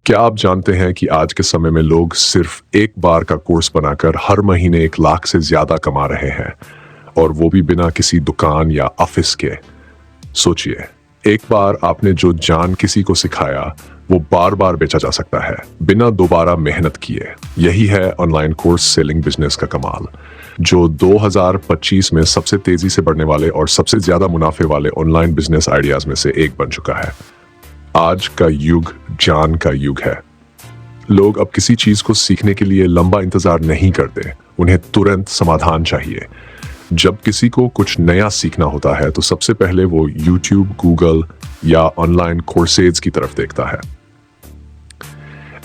क्या आप जानते हैं कि आज के समय में लोग सिर्फ एक बार का कोर्स बनाकर हर महीने 1 लाख से ज्यादा कमा रहे हैं, और वो भी बिना किसी दुकान या ऑफिस के। सोचिए, एक बार आपने जो जान किसी को सिखाया वो बार बार बेचा जा सकता है बिना दोबारा मेहनत किए। यही है ऑनलाइन कोर्स सेलिंग बिजनेस का कमाल, जो 2025 में सबसे तेजी से बढ़ने वाले और सबसे ज्यादा मुनाफे वाले ऑनलाइन बिजनेस आइडियाज में से एक बन चुका है। आज का युग जान का युग है। लोग अब किसी चीज को सीखने के लिए लंबा इंतजार नहीं करते, उन्हें तुरंत समाधान चाहिए। जब किसी को कुछ नया सीखना होता है तो सबसे पहले वो YouTube, गूगल या ऑनलाइन कोर्सेज की तरफ देखता है।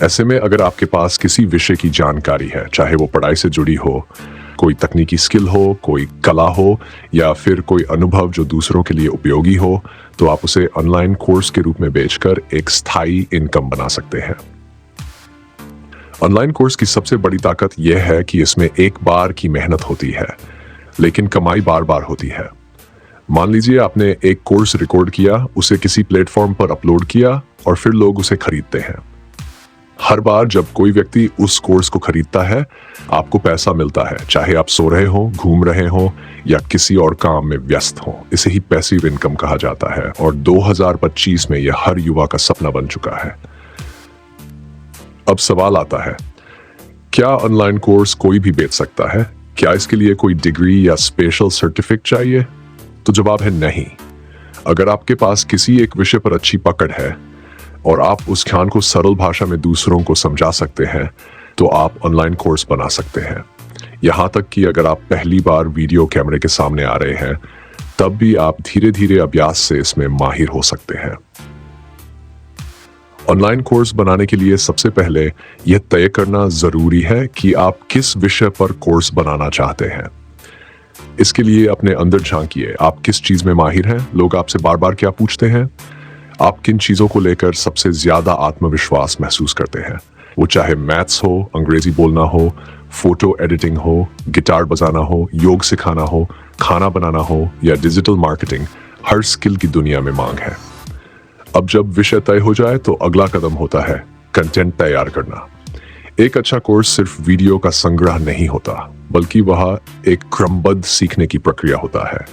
ऐसे में अगर आपके पास किसी विषय की जानकारी है, चाहे वो पढ़ाई से जुड़ी हो, कोई तकनीकी स्किल हो, कोई कला हो या फिर कोई अनुभव जो दूसरों के लिए उपयोगी हो, तो आप उसे ऑनलाइन कोर्स के रूप में बेचकर एक स्थायी इनकम बना सकते हैं। ऑनलाइन कोर्स की सबसे बड़ी ताकत यह है कि इसमें एक बार की मेहनत होती है, लेकिन कमाई बार बार होती है। मान लीजिए आपने एक कोर्स रिकॉर्ड किया, उसे किसी प्लेटफॉर्म पर अपलोड किया और फिर लोग उसे खरीदते हैं। हर बार जब कोई व्यक्ति उस कोर्स को खरीदता है, आपको पैसा मिलता है, चाहे आप सो रहे हो, घूम रहे हो या किसी और काम में व्यस्त हो। इसे ही पैसिव इनकम कहा जाता है और 2025 में यह हर युवा का सपना बन चुका है। अब सवाल आता है, क्या ऑनलाइन कोर्स कोई भी बेच सकता है? क्या इसके लिए कोई डिग्री या स्पेशल सर्टिफिकेट चाहिए? तो जवाब है नहीं। अगर आपके पास किसी एक विषय पर अच्छी पकड़ है और आप उस ज्ञान को सरल भाषा में दूसरों को समझा सकते हैं, तो आप ऑनलाइन कोर्स बना सकते हैं। यहां तक कि अगर आप पहली बार वीडियो कैमरे के सामने आ रहे हैं, तब भी आप धीरे धीरे अभ्यास से इसमें माहिर हो सकते हैं। ऑनलाइन कोर्स बनाने के लिए सबसे पहले यह तय करना जरूरी है कि आप किस विषय पर कोर्स बनाना चाहते हैं। इसके लिए अपने अंदर झांकिए, आप किस चीज में माहिर हैं? लोग आपसे बार बार क्या पूछते हैं? आप किन चीजों को लेकर सबसे ज्यादा आत्मविश्वास महसूस करते हैं? वो चाहे मैथ्स हो, अंग्रेजी बोलना हो, फोटो एडिटिंग हो, गिटार बजाना हो, योग सिखाना हो, खाना बनाना हो या डिजिटल मार्केटिंग, हर स्किल की दुनिया में मांग है। अब जब विषय तय हो जाए तो अगला कदम होता है कंटेंट तैयार करना। एक अच्छा कोर्स सिर्फ वीडियो का संग्रह नहीं होता, बल्कि वह एक क्रमबद्ध सीखने की प्रक्रिया होता है।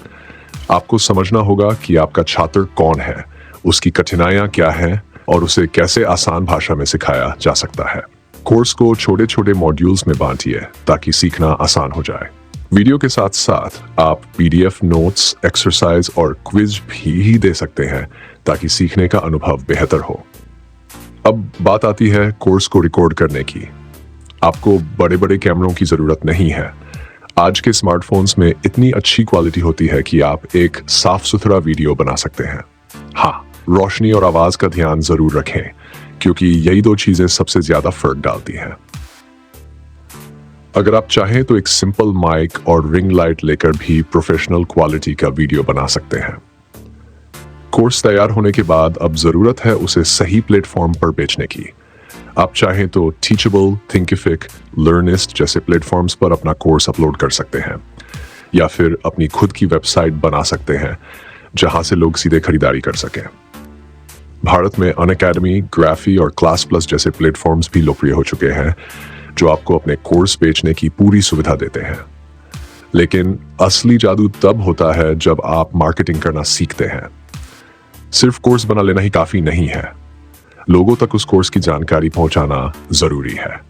आपको समझना होगा कि आपका छात्र कौन है, उसकी कठिनाइयां क्या हैं और उसे कैसे आसान भाषा में सिखाया जा सकता है। कोर्स को छोटे छोटे मॉड्यूल्स में बांटिए ताकि सीखना आसान हो जाए। वीडियो के साथ साथ आप PDF नोट्स, एक्सरसाइज और क्विज भी दे सकते हैं ताकि सीखने का अनुभव बेहतर हो। अब बात आती है कोर्स को रिकॉर्ड करने की। आपको बड़े बड़े कैमरों की जरूरत नहीं है। आज के स्मार्टफोन्स में इतनी अच्छी क्वालिटी होती है कि आप एक साफ सुथरा वीडियो बना सकते हैं। हाँ, रोशनी और आवाज का ध्यान जरूर रखें, क्योंकि यही दो चीजें सबसे ज्यादा फर्क डालती हैं। अगर आप चाहें तो एक सिंपल माइक और रिंग लाइट लेकर भी प्रोफेशनल क्वालिटी का वीडियो बना सकते हैं। कोर्स तैयार होने के बाद अब जरूरत है उसे सही प्लेटफॉर्म पर बेचने की। आप चाहें तो टीचेबल, थिंकिफिक, लर्निस्ट जैसे प्लेटफॉर्म्स पर अपना कोर्स अपलोड कर सकते हैं, या फिर अपनी खुद की वेबसाइट बना सकते हैं जहां से लोग सीधे खरीदारी कर सकें। भारत में अनअकैडमी, ग्राफी और क्लास प्लस जैसे प्लेटफॉर्म्स भी लोकप्रिय हो चुके हैं, जो आपको अपने कोर्स बेचने की पूरी सुविधा देते हैं। लेकिन असली जादू तब होता है जब आप मार्केटिंग करना सीखते हैं। सिर्फ कोर्स बना लेना ही काफी नहीं है, लोगों तक उस कोर्स की जानकारी पहुंचाना जरूरी है।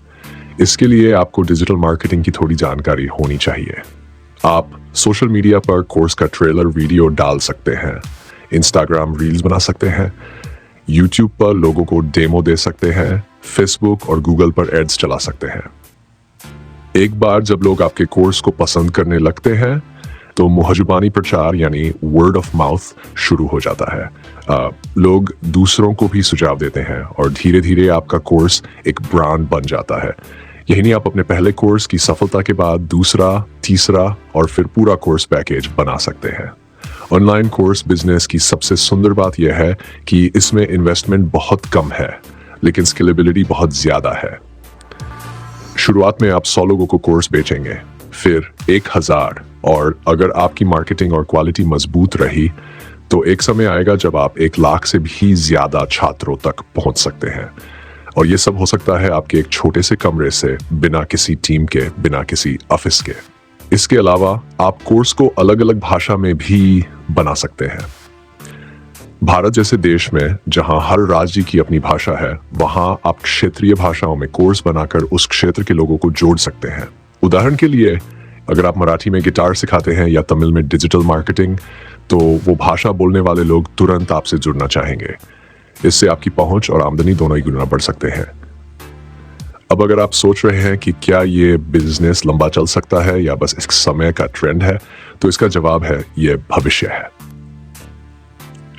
इसके लिए आपको डिजिटल मार्केटिंग की थोड़ी जानकारी होनी चाहिए। आप सोशल मीडिया पर कोर्स का ट्रेलर वीडियो डाल सकते हैं, इंस्टाग्राम रील्स बना सकते हैं, यूट्यूब पर लोगों को डेमो दे सकते हैं, फेसबुक और गूगल पर एड्स चला सकते हैं। एक बार जब लोग आपके कोर्स को पसंद करने लगते हैं, तो मुहजुबानी प्रचार यानी वर्ड ऑफ माउथ शुरू हो जाता है। लोग दूसरों को भी सुझाव देते हैं और धीरे धीरे आपका कोर्स एक ब्रांड बन जाता है। यही नहीं, आप अपने पहले कोर्स की सफलता के बाद दूसरा, तीसरा और फिर पूरा कोर्स पैकेज बना सकते हैं। ऑनलाइन कोर्स बिजनेस की सबसे सुंदर बात यह है कि इसमें इन्वेस्टमेंट बहुत कम है, लेकिन स्केलेबिलिटी बहुत ज्यादा है। शुरुआत में आप 100 लोगों को कोर्स बेचेंगे, फिर 1000, और अगर आपकी मार्केटिंग और क्वालिटी मजबूत रही तो एक समय आएगा जब आप 1 लाख से भी ज्यादा छात्रों तक पहुंच सकते हैं। और ये सब हो सकता है आपके एक छोटे से कमरे से, बिना किसी टीम के, बिना किसी ऑफिस के। इसके अलावा आप कोर्स को अलग अलग भाषा में भी बना सकते हैं। भारत जैसे देश में जहां हर राज्य की अपनी भाषा है, वहां आप क्षेत्रीय भाषाओं में कोर्स बनाकर उस क्षेत्र के लोगों को जोड़ सकते हैं। उदाहरण के लिए, अगर आप मराठी में गिटार सिखाते हैं या तमिल में डिजिटल मार्केटिंग, तो वो भाषा बोलने वाले लोग तुरंत आपसे जुड़ना चाहेंगे। इससे आपकी पहुंच और आमदनी दोनों ही गुना बढ़ सकते हैं। अब अगर आप सोच रहे हैं कि क्या ये बिजनेस लंबा चल सकता है या बस एक समय का ट्रेंड है, तो इसका जवाब है ये भविष्य है।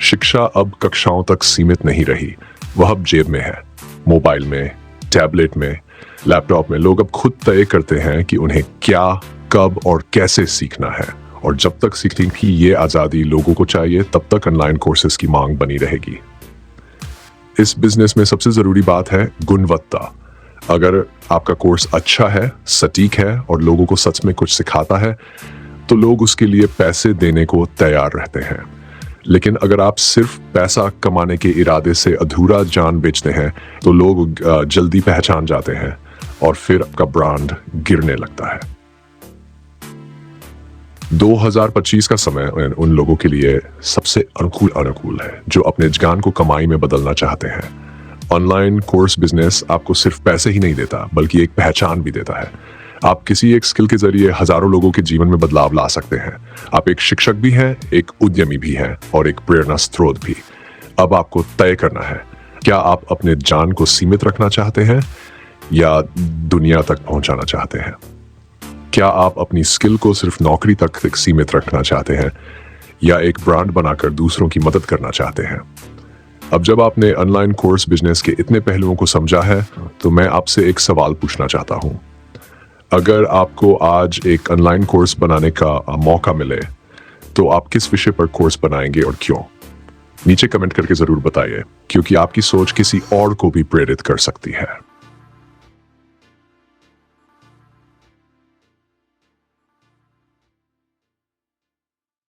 शिक्षा अब कक्षाओं तक सीमित नहीं रही, वह अब जेब में है। मोबाइल में, टैबलेट में, लैपटॉप में लोग अब खुद तय करते हैं कि उन्हें क्या, कब और कैसे सीखना है, और जब तक सीखने की ये आज़ादी लोगों को चाहिए, तब तक ऑनलाइन कोर्सेज की मांग बनी रहेगी। इस बिजनेस में सबसे जरूरी बात है गुणवत्ता। अगर आपका कोर्स अच्छा है, सटीक है और लोगों को सच में कुछ सिखाता है, तो लोग उसके लिए पैसे देने को तैयार रहते हैं। लेकिन अगर आप सिर्फ पैसा कमाने के इरादे से अधूरा ज्ञान बेचते हैं, तो लोग जल्दी पहचान जाते हैं और फिर आपका ब्रांड गिरने लगता है। 2025 का समय उन लोगों के लिए सबसे अनुकूल है जो अपने ज्ञान को कमाई में बदलना चाहते हैं। ऑनलाइन कोर्स बिजनेस आपको सिर्फ पैसे ही नहीं देता, बल्कि एक पहचान भी देता है। आप किसी एक स्किल के जरिए हजारों लोगों के जीवन में बदलाव ला सकते हैं। आप एक शिक्षक भी हैं, एक उद्यमी भी हैं और एक प्रेरणा स्रोत भी। अब आपको तय करना है, क्या आप अपने ज्ञान को सीमित रखना चाहते हैं या दुनिया तक पहुंचाना चाहते हैं? क्या आप अपनी स्किल को सिर्फ नौकरी तक सीमित रखना चाहते हैं या एक ब्रांड बनाकर दूसरों की मदद करना चाहते हैं? अब जब आपने ऑनलाइन कोर्स बिजनेस के इतने पहलुओं को समझा है, तो मैं आपसे एक सवाल पूछना चाहता हूं। अगर आपको आज एक ऑनलाइन कोर्स बनाने का मौका मिले, तो आप किस विषय पर कोर्स बनाएंगे और क्यों? नीचे कमेंट करके जरूर बताइए, क्योंकि आपकी सोच किसी और को भी प्रेरित कर सकती है।